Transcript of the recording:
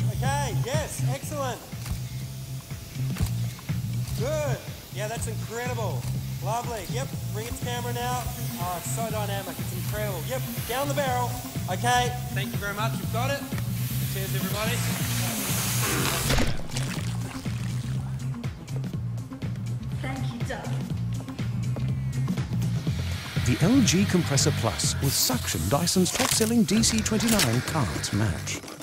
Perfect. Okay, yes, excellent. Good. Yeah, that's incredible. Lovely. Yep, bring it to camera now. Oh, it's so dynamic. It's incredible. Yep, down the barrel. Okay, thank you very much. You've got it. Cheers, everybody. Thank you, Doug. The LG Compressor Plus with suction Dyson's top-selling DC29 can't match.